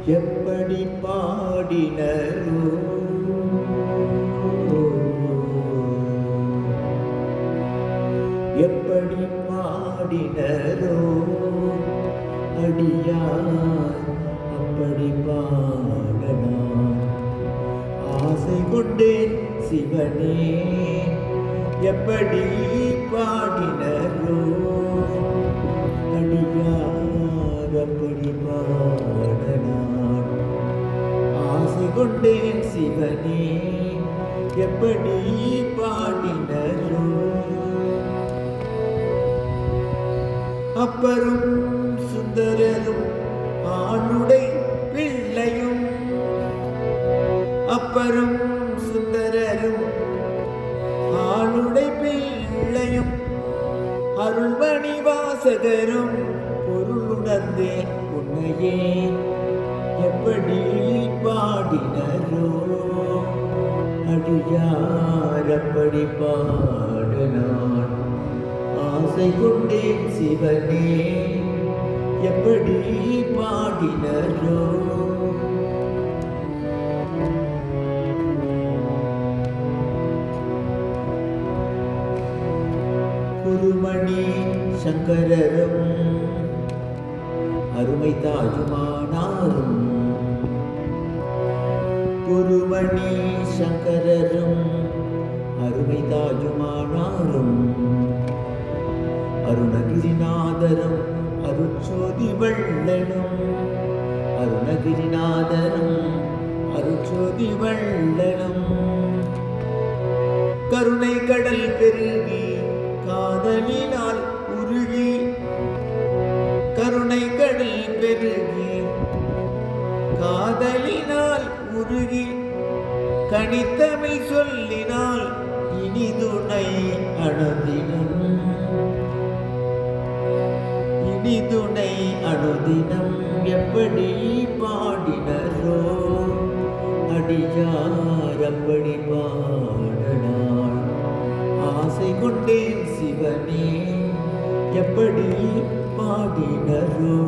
எப்படி பாடினரோ எப்படி பாடினரோ அடியார் அப்படி பாடனார் ஆசை கொண்டேன் சிவனே எப்படி பாடினரோ அடியார் அப்படி பாடனார் ஆசை கொண்டேன் சிவனே எப்படி பாடினரோ அப்பரும் சுந்தரரும் ஆணுடை பிள்ளையும் அப்பரும் சுந்தரரும் ஆணுடை பிள்ளையும் அருள்மணி வாசகரும் பொருளுணர்ந்தே உன்னையே எப்படி பாடினரோ அடியார் அப்படி பாடினார் ஆசை கொண்டேன் சிவனே எப்படி பாடினரோ குருமணி சங்கரரும் அருமை தாயுமானாரும் குருமணி சங்கரரும் அருமை தாயுமானாரும் அருணகிரிநாதரும் அருட்சோதி வள்ளலும் அருணகிரிநாதரும் அருட்சோதி வள்ளலும் கருணை கடல் பெருகி காதலினால் உருகி கருணை கடல் பெருகி காதலினால் உருகி கனித்தமிழ் சொல்லினால் இனிதுணை அணுதினம் இனிதுணை அணுதினம் எப்படி பாடினரோ அடியார் அப்படி பாடனார் ஆசை கொண்டேன் சிவனே எப்படி பாடினரோ